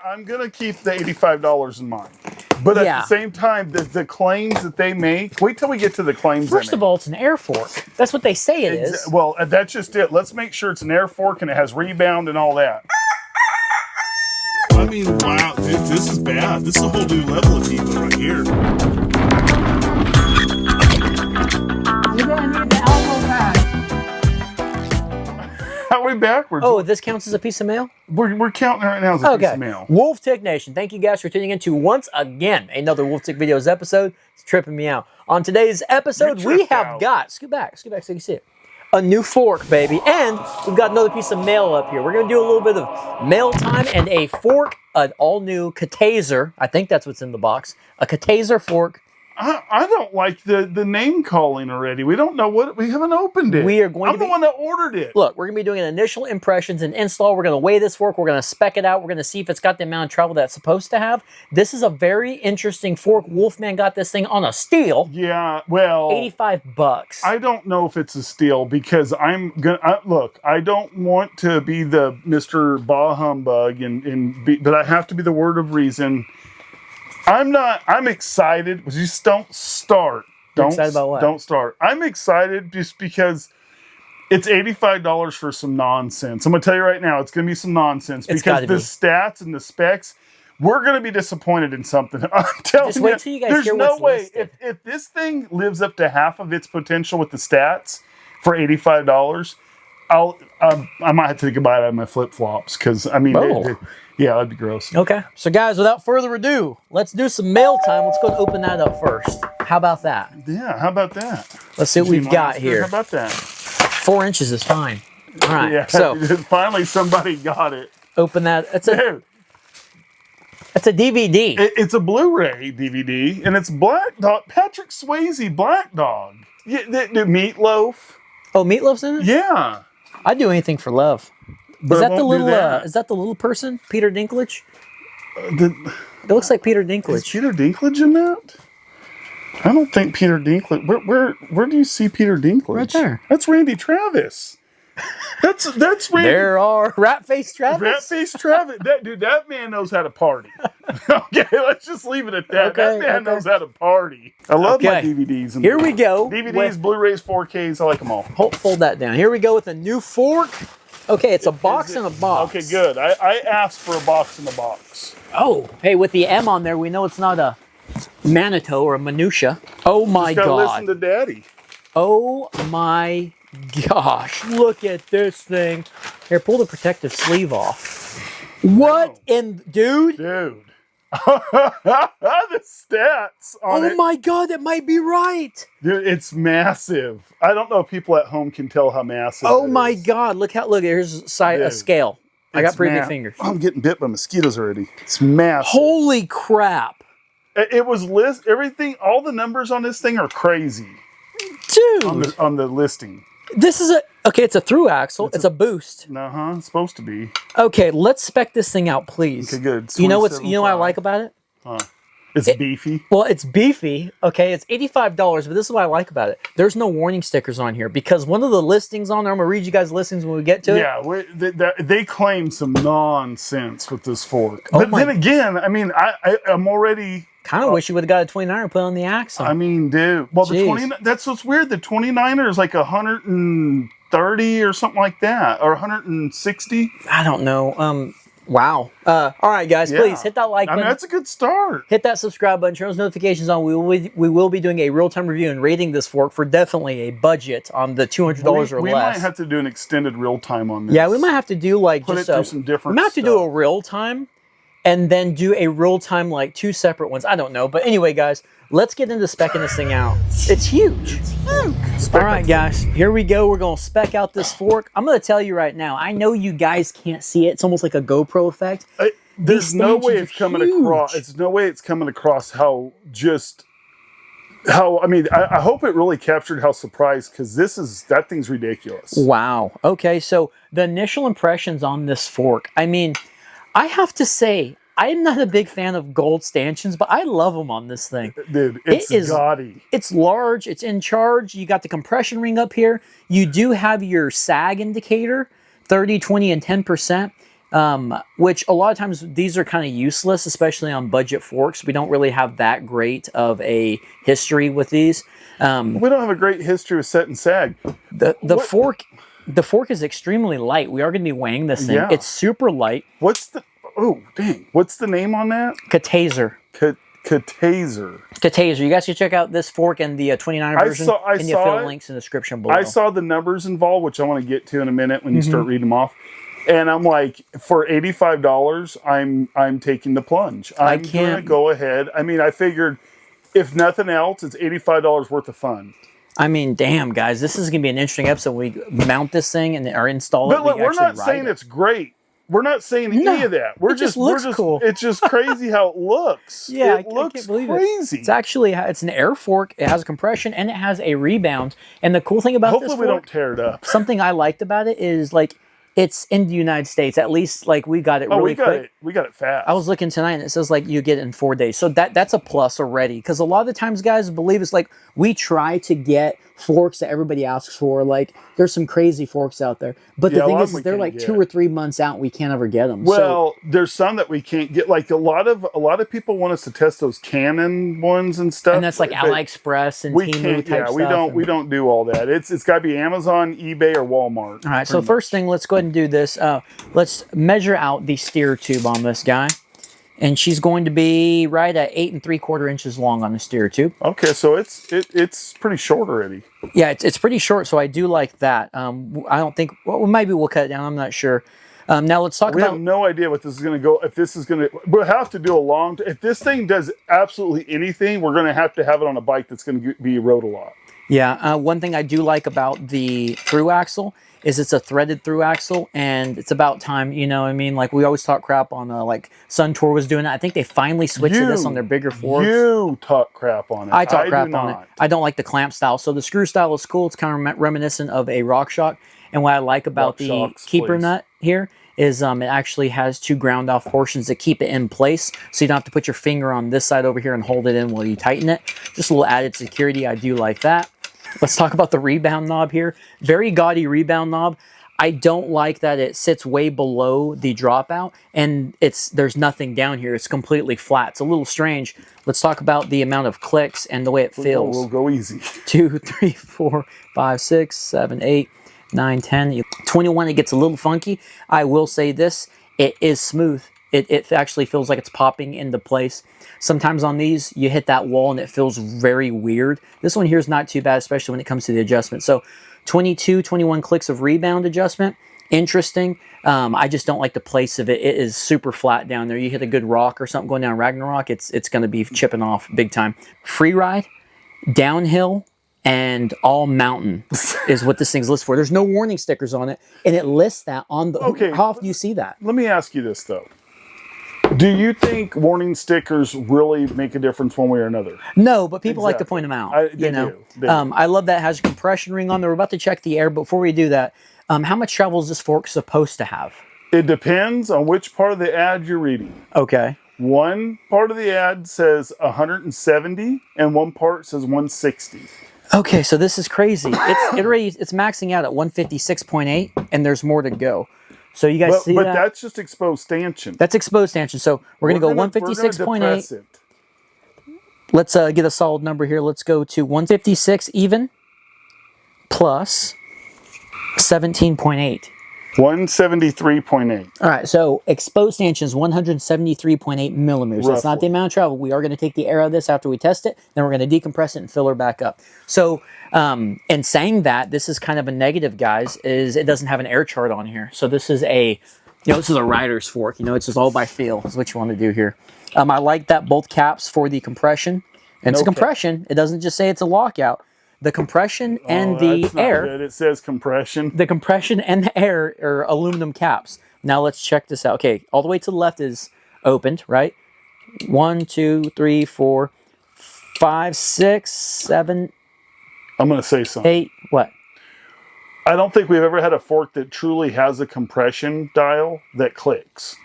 I'm going to keep the $85 in mind. But at the same time, the claims that they make, wait till we get to the claims. First of all, it's an air fork. That's what they say it is. Well, that's just it. Let's make sure it's an air fork and it has rebound and all that. I mean, wow, this is bad. This is a whole new level of evil right here. You're going to need the elbow pad. How are we backwards? Oh, this counts as a piece of mail? We're counting right now as a piece of mail. Wolf Tick Nation, thank you guys for tuning in to once again another Wolf Tick Videos episode. It's tripping me out. On today's episode, we have got, scoot back so you can see it, a new fork, baby. And we've got another piece of mail up here. We're going to do a little bit of mail time and a fork, an all-new Catazer. I think that's what's in the box. A Catazer Fork. I don't like the name calling already. We don't know what, we haven't opened it. We are going I'm the one that ordered it. Look, we're going to be doing an initial impressions and install. We're going to weigh this fork. We're going to spec it out. We're going to see if it's got the amount of travel that it's supposed to have. This is a very interesting fork. Wolfman got this thing on a steal. Yeah, well, $85. I don't know if it's a steal because I'm gonna look. I don't want to be the Mr. Bah Humbug but I have to be the word of reason. I'm excited. Just don't start. Excited about what? Don't start. I'm excited just because it's $85 for some nonsense. I'm going to tell you right now, it's going to be some nonsense because the stats and the specs, we're going to be disappointed in something. I'm telling Just wait till you guys there's hear no what's way. listed. If this thing lives up to half of its potential with the stats for $85, I might have to take a bite out of my flip-flops because, I mean, yeah, that'd be gross. Okay. So, guys, without further ado, let's do some mail time. Let's go and open that up first. How about that? Yeah, how about that? Let's see what we've got here. How about that? 4 inches is fine. All right. Yeah, so finally somebody got it. Open that. It's a DVD. It's a Blu-ray DVD, and it's Black Dog. Patrick Swayze, Black Dog. Yeah, the Meatloaf. Oh, Meatloaf's in it? Yeah. I'd do anything for love. Is that the little? Is that the little person, Peter Dinklage? It looks like Peter Dinklage. Is Peter Dinklage in that? I don't think Peter Dinklage. Where do you see Peter Dinklage? Right there. That's Randy Travis. That's Randy. There are Rat-Face Travis. Rat-Face Travis. That man knows how to party. Okay, let's just leave it at that. Okay, that man knows how to party. I love my DVDs. Here we go. DVDs, Blu-rays, 4Ks. I like them all. Fold that down. Here we go with a new fork. Okay, it's a box in a box. Okay, good. I asked for a box in the box. Oh, hey, with the M on there, we know it's not a Manitou or a minutia. Oh my Just gotta God. listen to Daddy. Oh my gosh. Look at this thing. Here, pull the protective sleeve off. What in, dude? Dude. The stats on it. Oh my God, that might be right. Dude, it's massive. I don't know if people at home can tell how massive Oh it my is. God, look, here's a scale. I got pretty big fingers. I'm getting bit by mosquitoes already. It's massive. Holy crap. It was everything, all the numbers on this thing are crazy. Dude. On the listing. This is it's a through axle. It's a boost. It's supposed to be. Okay, let's spec this thing out, please. Okay, good. You know what I like about it? It's beefy. Well, it's beefy. Okay, it's $85, but this is what I like about it. There's no warning stickers on here because one of the listings on there, I'm going to read you guys the listings when we get to it. Yeah, they claim some nonsense with this fork. But then again, I mean, I'm already... Kind of wish you would have got a 29er and put on the axle. I mean, dude. Well, the 29, that's what's weird. The 29er is like 130 or something like that, or 160. I don't know. Wow. All right, guys, please hit that like button. I mean, that's a good start. Hit that subscribe button. Turn those notifications on. We will be doing a real-time review and rating this fork for definitely a budget on the $200 or less. We might have to do an extended real-time on this. Yeah, we might have to do like put just it through some different. We might have to do a real-time. And then do a real-time, like 2 separate ones. I don't know. But anyway, guys, let's get into speccing this thing out. It's huge. It's huge. All right, guys, here we go. We're going to spec out this fork. I'm going to tell you right now, I know you guys can't see it. It's almost like a GoPro effect. There's no way it's coming across. It's no way it's coming across I mean, I hope it really captured how surprised, because that thing's ridiculous. Wow. Okay, so the initial impressions on this fork, I mean, I have to say, I'm not a big fan of gold stanchions, but I love them on this thing. Dude, it's gaudy. It's large. It's in charge. You got the compression ring up here. You do have your sag indicator, 30, 20, and 10%. which a lot of times these are kind of useless, especially on budget forks. We don't really have that great of a history with these. We don't have a great history with set and sag. The fork is extremely light. We are going to be weighing this thing. Yeah. It's super light. What's the name on that? Catazer. Catazer. Catazer. You guys can check out this fork and the 29 version in the affiliate links in the description below. I saw the numbers involved, which I want to get to in a minute when you start reading them off. And I'm like, for $85, I'm taking the plunge. I'm going to go ahead. I mean, I figured if nothing else, it's $85 worth of fun. I mean, damn, guys, this is going to be an interesting episode. We mount this thing and or install it. But look, we're not saying it's great. We're not saying any of that. We're just cool. It's just crazy how it looks. Yeah, it looks believe crazy. It's actually an air fork. It has a compression and it has a rebound. And the cool thing about this fork, we don't tear it up. Something I liked about it is like it's in the United States. At least like we got it really quick. We got it fast. I was looking tonight and it says like you get it in 4 days. So that's a plus already. Because a lot of the times, guys, believe it's like we try to get forks that everybody asks for. Like there's some crazy forks out there. But the thing is they're like 2 or 3 months out and we can't ever get them. Well, there's some that we can't get. Like a lot of people want us to test those Canon ones and stuff. And that's like AliExpress and Temu type stuff. We don't do all that. It's got to be Amazon, eBay, or Walmart. All right, so first thing, let's go ahead and do this. Let's measure out the steer tube on this guy. And she's going to be right at 8 3/4 inches long on the steer tube. Okay, so it's pretty short already. Yeah, it's pretty short, so I do like that. I don't think, well, maybe we'll cut it down. I'm not sure. Now let's talk about. We have no idea what this is going to go. If this is going to, we'll have to do a long. If this thing does absolutely anything, we're going to have it on a bike that's going to be rode a lot. Yeah, one thing I do like about the Thru Axle is it's a threaded Thru Axle, and it's about time, you know what I mean? Like, we always talk crap on, like, Suntour was doing it. I think they finally switched to this on their bigger forks. You talk crap on it. I talk crap on it. I don't like the clamp style. So the screw style is cool. It's kind of reminiscent of a RockShox. And what I like about the keeper nut here is it actually has 2 ground off portions that keep it in place. So you don't have to put your finger on this side over here and hold it in while you tighten it. Just a little added security. I do like that. Let's talk about the rebound knob here. Very gaudy rebound knob. I don't like that it sits way below the dropout and there's nothing down here. It's completely flat. It's a little strange. Let's talk about the amount of clicks and the way it feels. We'll go easy. 2, 3, 4, 5, 6, 7, 8, 9, 10, 21. It gets a little funky. I will say this. It is smooth. It actually feels like it's popping into place. Sometimes on these, you hit that wall and it feels very weird. This one here is not too bad, especially when it comes to the adjustment. So 22, 21 clicks of rebound adjustment. Interesting. I just don't like the place of it. It is super flat down there. You hit a good rock or something going down Ragnarok, it's going to be chipping off big time. Free ride, downhill, and all mountain is what this thing's listed for. There's no warning stickers on it, and it lists that on the... Okay. How often do you see that? Let me ask you this, though. Do you think warning stickers really make a difference one way or another? No, but people like to point them out. They do. I love that it has a compression ring on there. We're about to check the air. Before we do that, how much travel is this fork supposed to have? It depends on which part of the ad you're reading. Okay. One part of the ad says 170, and one part says 160. Okay, so this is crazy. It's maxing out at 156.8, and there's more to go. So you guys see that? But that's just exposed stanchion. That's exposed stanchion. So we're going to go 156.8. Let's get a solid number here. Let's go to 156 even plus 17.8. 173.8. All right, so exposed stanchion is 173.8 millimeters. Roughly. That's not the amount of travel. We are going to take the air out of this after we test it. Then we're going to decompress it and fill her back up. So, in saying that, this is kind of a negative, guys, is it doesn't have an air chart on here. So this is this is a rider's fork. It's just all by feel is what you want to do here. I like that both caps for the compression. And it's a compression. It doesn't just say it's a lockout. The compression and the air. Good. It says compression. The compression and the air are aluminum caps. Now let's check this out. Okay, all the way to the left is opened, right? 1, 2, 3, 4, 5, 6, 7. I'm going to say something. 8. What? I don't think we've ever had a fork that truly has a compression dial that clicks.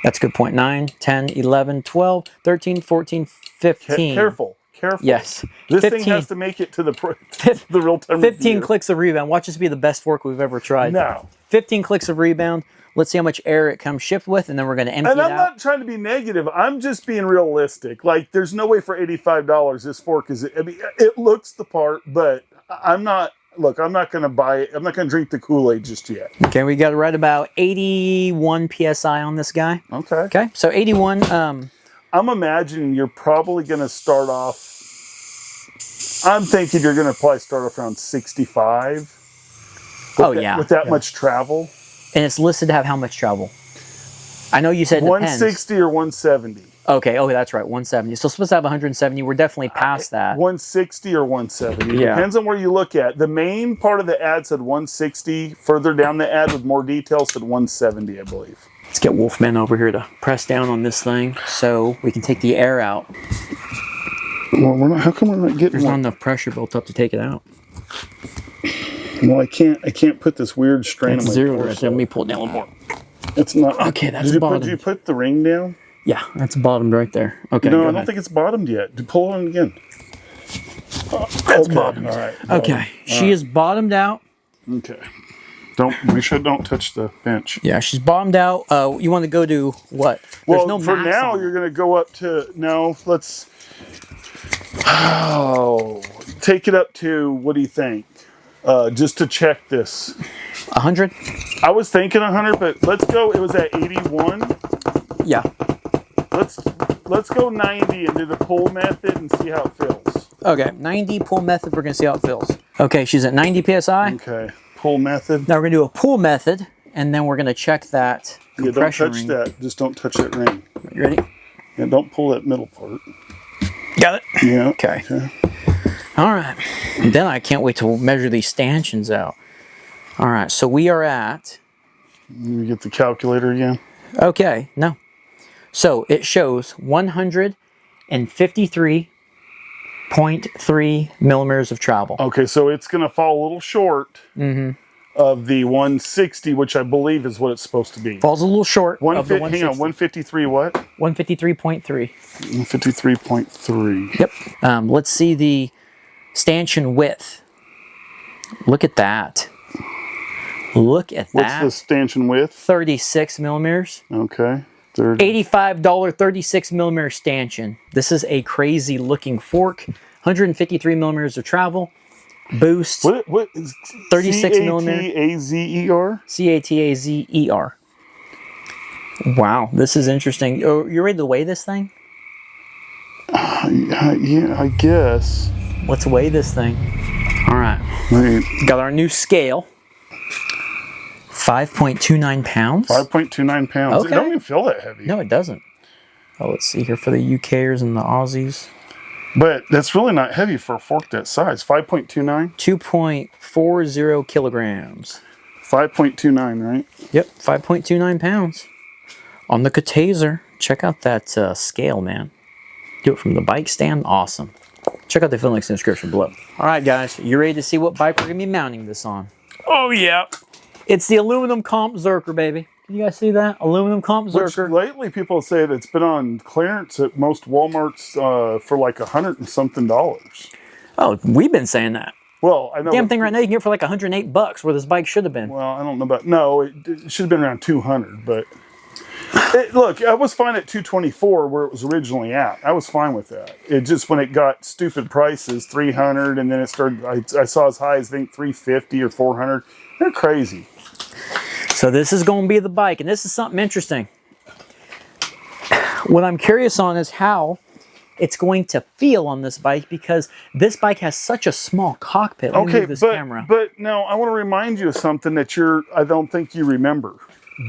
That's a good point. 9, 10, 11, 12, 13, 14, 15. Careful. Yes. This 15. Thing has to make it to the real-time 15 clicks of rebound. Watch this be the best fork we've ever tried. No. 15 clicks of rebound. Let's see how much air it comes shipped with, and then we're going to empty And it I'm out. not trying to be negative. I'm just being realistic. Like, there's no way for $85 this fork is. I mean, it looks the part, but I'm not. Look, I'm not going to buy it. I'm not going to drink the Kool-Aid just yet. Okay, we got right about 81 psi on this guy. Okay. Okay, so 81. I'm imagining you're probably going to start off. I'm thinking you're going to probably start off around 65. With that much travel. And it's listed to have how much travel? I know you said 160 or 170. Okay, that's right, 170. So it's supposed to have 170. We're definitely past that. 160 or 170. Yeah. Depends on where you look at. The main part of the ad said 160. Further down the ad with more details said 170, I believe. Let's get Wolfman over here to press down on this thing so we can take the air out. Well, we're not. How come we're not getting? There's not enough pressure built up to take it out. Well, I can't put this weird strain on my zero torso. right there. Let me pull it down a little more. It's not. Okay, that's bottomed. Did you put the ring down? Yeah, that's bottomed right there. Okay. No, I don't think it's bottomed yet. Pull it in again. That's bottomed. All right. Okay, she is bottomed out. Okay. Make sure don't touch the bench. Yeah, she's bottomed out. You want to go to what? Well, for now, you're going to go up to. No, let's. Oh, take it up to. What do you think? Just to check this. 100? I was thinking 100, but let's go. It was at 81. Yeah. Let's go 90 and do the pull method and see how it feels. Okay, 90 pull method. We're going to see how it feels. Okay, she's at 90 psi. Okay, pull method. Now we're going to do a pull method, and then we're going to check that compression don't touch that. Just don't touch that ring. You ready? Yeah, don't pull that middle part. Got it? Yeah. Okay. All right. And then I can't wait to measure these stanchions out. All right, so we are at... Let me get the calculator again. Okay, no. So it shows 153.3 millimeters of travel. Okay, so it's going to fall a little short of the 160, which I believe is what it's supposed to be. Falls a little short of the 160. Hang on, 153 what? 153.3. 153.3. Yep. Let's see the stanchion width. Look at that. Look at that. What's the stanchion width? 36 millimeters. Okay. 30. $85 36 millimeter stanchion. This is a crazy looking fork. 153 millimeters of travel. Boost. What is 36 millimeter. C-A-T-A-Z-E-R? C-A-T-A-Z-E-R. Wow, this is interesting. Oh, you ready to weigh this thing? Yeah, I guess. Let's weigh this thing. All right. Wait. Got our new scale. 5.29 pounds. 5.29 pounds. Okay. It don't even feel that heavy. No, it doesn't. Oh, let's see here for the UKers and the Aussies. But that's really not heavy for a fork that size. 5.29? 2.40 kilograms. 5.29, right? Yep, 5.29 pounds. On the Catazer. Check out that scale, man. Do it from the bike stand. Awesome. Check out the film links in the description below. All right, guys. You ready to see what bike we're going to be mounting this on? Oh, yeah. It's the aluminum comp Zerker, baby. Can you guys see that? Aluminum comp Zerker. Which lately people say that it's been on clearance at most Walmarts for like $100 and something. Oh, we've been saying that. Well, I know. Damn thing right now you can get it for like $108 where this bike should have been. Well, I don't know about. No, it should have been around 200. But look, I was fine at 224 where it was originally at. I was fine with that. It just when it got stupid prices, 300, and then it started. I saw as high as I think 350 or 400. They're crazy. So this is going to be the bike, and this is something interesting. What I'm curious on is how it's going to feel on this bike because this bike has such a small cockpit. Let me move this camera. But now I want to remind you of something that I don't think you remember.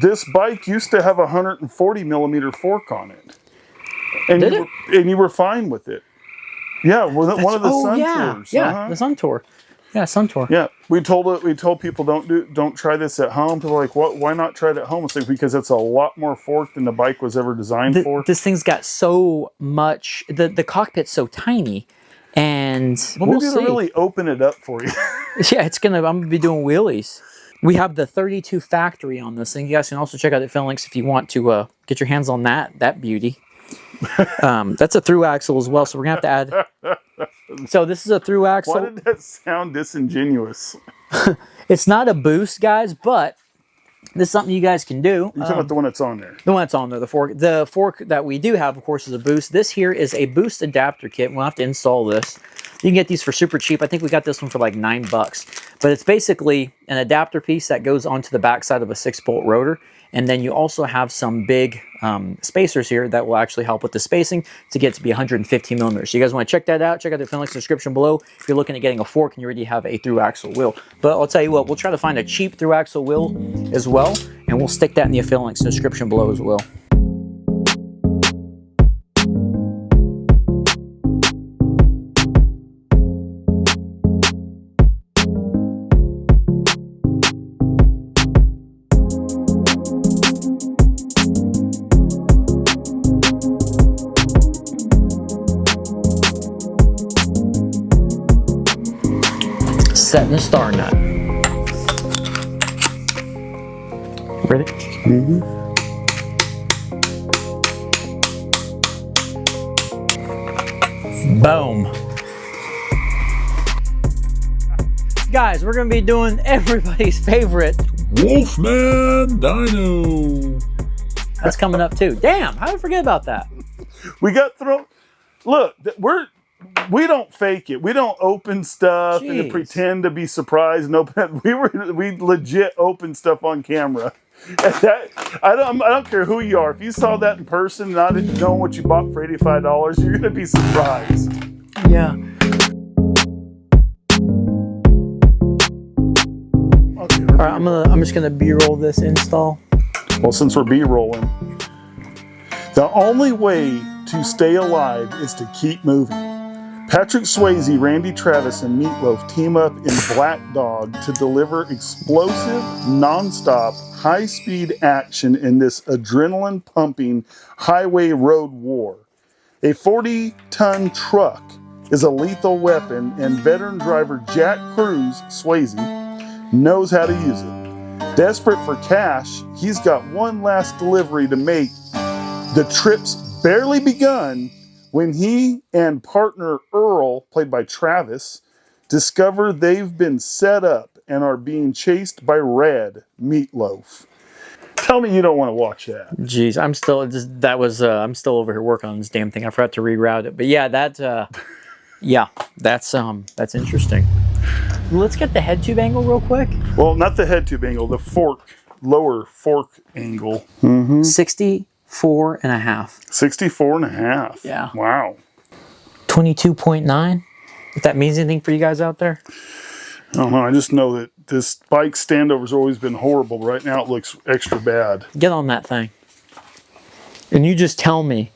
This bike used to have a 140 millimeter fork on it, and you were fine with it. Yeah, one of the Sun Tours. Yeah, the Sun Tour. Yeah, Sun Tour. Yeah, we told people don't try this at home. People are like, what? Why not try it at home? It's like, because it's a lot more fork than the bike was ever designed for. This thing's got so much. The cockpit's so tiny, and we'll see. Really open it up for you. Yeah, I'm gonna be doing wheelies. We have the 32 factory on this thing. You guys can also check out the film links if you want to get your hands on that beauty. That's a through axle as well, so we're gonna have to add. So this is a through axle. Why did that sound disingenuous? It's not a boost, guys, but This is something you guys can do. You're talking about the one that's on there. The one that's on there, the fork. The fork that we do have, of course, is a boost. This here is a boost adapter kit. We'll have to install this. You can get these for super cheap. I think we got this one for like $9. But it's basically an adapter piece that goes onto the backside of a 6-bolt rotor. And then you also have some big spacers here that will actually help with the spacing to get to be 115 millimeters. So you guys want to check that out? Check out the affiliate links in the description below if you're looking at getting a fork and you already have a through axle wheel. But I'll tell you what, we'll try to find a cheap through axle wheel as well, and we'll stick that in the affiliate links in the description below as well. Setting the star nut. Ready? Mm-hmm. Boom. Guys, we're going to be doing everybody's favorite Wolfman Dyno. That's coming up too. Damn, how did I forget about that? We got thrown. Look, we don't fake it. We don't open stuff and Jeez. pretend to be surprised and open it. We legit open stuff on camera. And that, I don't care who you are. If you saw that in person, not knowing what you bought for $85, you're gonna be surprised. Yeah. Okay, All right, I'm just gonna B-roll this install. well, since we're B-rolling, the only way to stay alive is to keep moving. Patrick Swayze, Randy Travis, and Meatloaf team up in Black Dog to deliver explosive, non-stop, high-speed action in this adrenaline-pumping highway road war. A 40-ton truck is a lethal weapon, and veteran driver Jack Cruz, Swayze, knows how to use it. Desperate for cash, he's got one last delivery to make. The trip's barely begun when he and partner Earl, played by Travis, discover they've been set up and are being chased by Red, Meatloaf. Tell me you don't want to watch that. Jeez, I'm still over here working on this damn thing. I forgot to reroute it. But yeah, that's interesting. Let's get the head tube angle real quick. Well, not the head tube angle, the lower fork angle. 64 and a half. 64 and a half. Yeah. Wow. 22.9. If that means anything for you guys out there. I don't know. I just know that this bike standover's always been horrible. Right now it looks extra bad. Get on that thing. And you just tell me,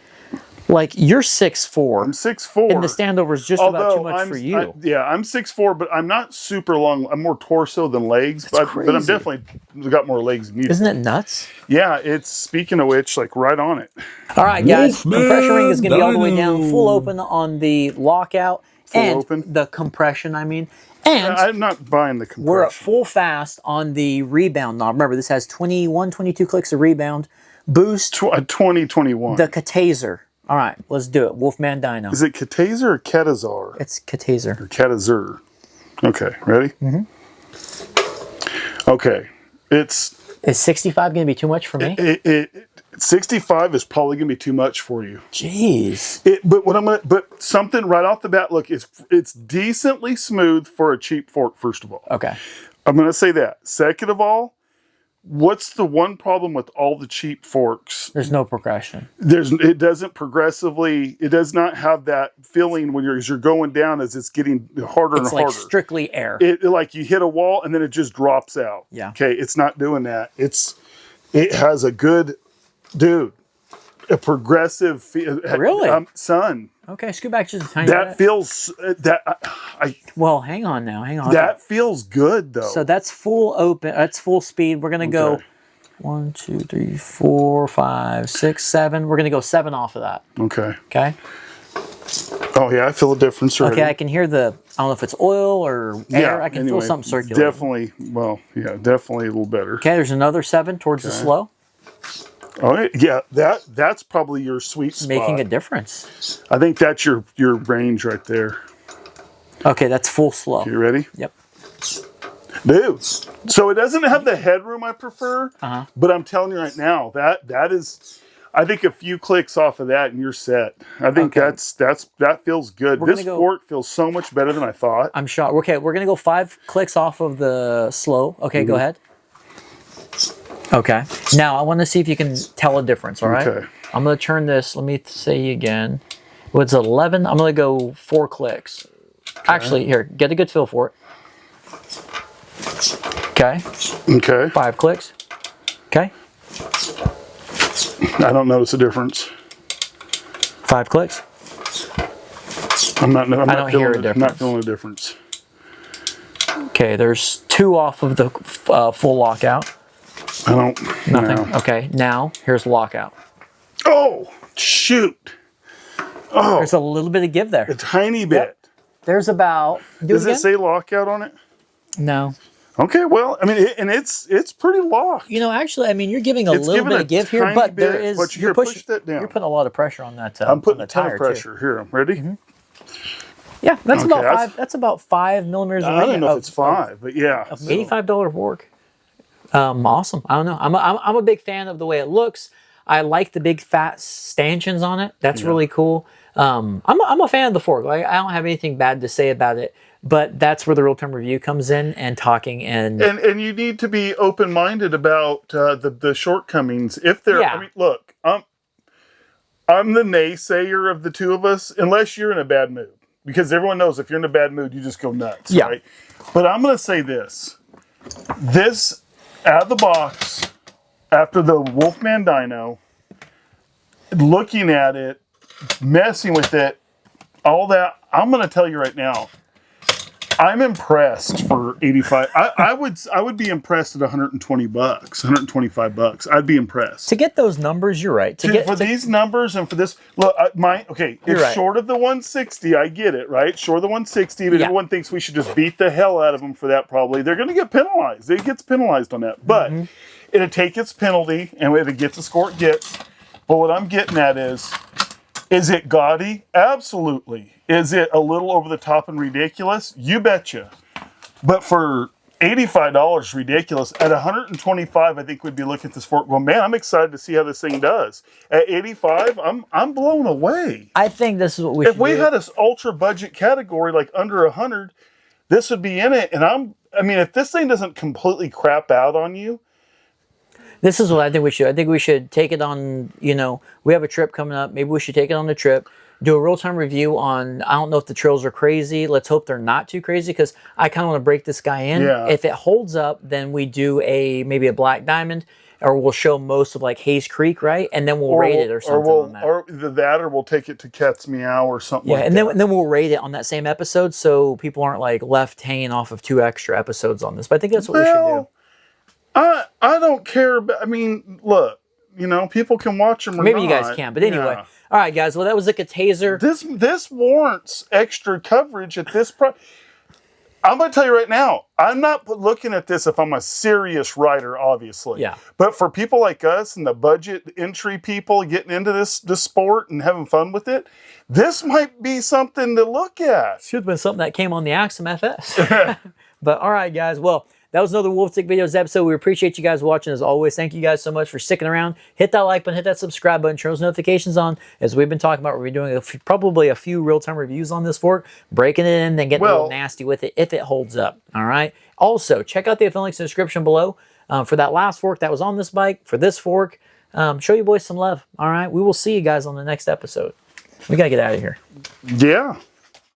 like, you're 6'4". I'm 6'4". And the standover is just about too much for you. I'm 6'4", but I'm not super long. I'm more torso than legs. But I'm definitely got more legs than you. Isn't it nuts? Yeah, it's, speaking of which, like right on it. All right, guys. Wolfman Compression ring is going to be all the way down, Dyno. full open on the lockout. Full open? The compression, I mean. And I'm not buying the compression. we're at full fast on the rebound knob. Remember, this has 21, 22 clicks of rebound. Boost. 2021. The Catazer. All right, let's do it. Wolfman Dyno. Is it Catazer or Catazer? It's Catazer. Or Catazer. Okay, ready? Okay, Is 65 going to be too much for me? 65 is probably going to be too much for you. Jeez. But something right off the bat, look, it's decently smooth for a cheap fork, first of all. Okay. I'm going to say that. Second of all, what's the one problem with all the cheap forks? There's no progression. It does not have that feeling when you're going down as it's getting harder and It's harder. like strictly air. It like you hit a wall and then it just drops out. Yeah. Okay, it's not doing that. It has a good, a progressive Really? son. Okay, scoot back just a tiny That bit. feels Well, hang on now. Hang on. that feels good though. So that's full open. That's full speed. We're going to go Okay. 1, 2, 3, 4, 5, 6, 7. We're going to go 7 off of that. Okay. Okay? Oh yeah, I feel a difference already. Okay, I can hear I don't know if it's oil or air. I can feel something circulating. Definitely, definitely a little better. Okay, there's another 7 towards the slow. Oh yeah, that's probably your sweet spot. Making a difference. I think that's your range right there. Okay, that's full slow. You ready? Yep. Dude, so it doesn't have the headroom I prefer, but I'm telling you right now, that is, I think a few clicks off of that and you're set. I think that feels good. This fork feels so much better than I thought. I'm shocked. Okay, we're gonna go 5 clicks off of the slow. Okay, go ahead. Okay. Now I want to see if you can tell a difference. All right. Okay. I'm gonna turn this. Let me say again. What's 11? I'm gonna go 4 clicks. Okay. Actually, here, get a good feel for it. Okay. Okay. 5 clicks. Okay. I don't notice a difference. 5 clicks. I'm not hear a difference. I'm not feeling a difference. Okay, there's 2 off of the full lockout. I don't. Nothing. No. Okay, now here's lockout. Oh, shoot. Oh. There's a little bit of give there. A tiny bit. Yep. There's about. Does it say lockout on it? No. Okay, well, I mean, and it's pretty locked. You know, actually, I mean, you're giving a little bit of give here, but there is. But you're push that down. You're putting a lot of pressure on that. I'm putting a ton of pressure too. here. Ready? Yeah, that's about 5. That's about 5 millimeters. I don't know if it's 5, but yeah. $85 fork. Awesome. I don't know. I'm a big fan of the way it looks. I like the big fat stanchions on it. That's really cool. I'm a fan of the fork. Like, I don't have anything bad to say about it. But that's where the real-time review comes in and talking and you need to be open-minded about the shortcomings. If they're, I mean, look, I'm the naysayer of the two of us, unless you're in a bad mood, because everyone knows if you're in a bad mood, you just go nuts, right? But I'm going to say this: out of the box, after the Wolfman Dyno, looking at it, messing with it, all that, I'm going to tell you right now. I'm impressed for 85. I would be impressed at $120, $125. I'd be impressed. To get those numbers, you're right. For these numbers and for this, look, it's short of the 160. I get it, right? Short of the 160, but everyone thinks we should just beat the hell out of them for that. Probably they're going to get penalized. It gets penalized on that, but it'll take its penalty, and if it gets the score it gets. But what I'm getting at is it gaudy? Absolutely. Is it a little over the top and ridiculous? You betcha. But for $85, ridiculous. At $125, I think we'd be looking at this fork. Well, man, I'm excited to see how this thing does. At $85, I'm blown away. I think this is what we should do. If we had this ultra budget category like under $100, this would be in it. And I mean, if this thing doesn't completely crap out on you, this is what I think we should. I think we should take it on, we have a trip coming up. Maybe we should take it on the trip, do a real-time review on, I don't know if the trails are crazy. Let's hope they're not too crazy, because I kind of want to break this guy in. Yeah. If it holds up, then we do maybe a black diamond, or we'll show most of like Hayes Creek, right? And then we'll rate it or something on that. Or either that, or we'll take it to Cat's Meow or something like that. Yeah, and then we'll rate it on that same episode, so people aren't like left hanging off of 2 extra episodes on this. But I think that's what we should do. I don't care. I mean, look, people can watch them or maybe not. You guys can, but anyway. Yeah. All right, guys. Well, that was the Catazer. This warrants extra coverage at this price. I'm going to tell you right now, I'm not looking at this if I'm a serious writer, obviously. Yeah. But for people like us and the budget entry people getting into this sport and having fun with it, this might be something to look at. Should have been something that came on the Axum FS. But all right, guys. Well, that was another Wolf Stick Videos episode. We appreciate you guys watching as always. Thank you guys so much for sticking around. Hit that like button, hit that subscribe button, turn those notifications on. As we've been talking about, we're doing probably a few real-time reviews on this fork, breaking it in, then getting a little nasty with it if it holds up. All right. Also, check out the affiliate links in the description below for that last fork that was on this bike, for this fork. Show you boys some love. All right. We will see you guys on the next episode. We got to get out of here. Yeah.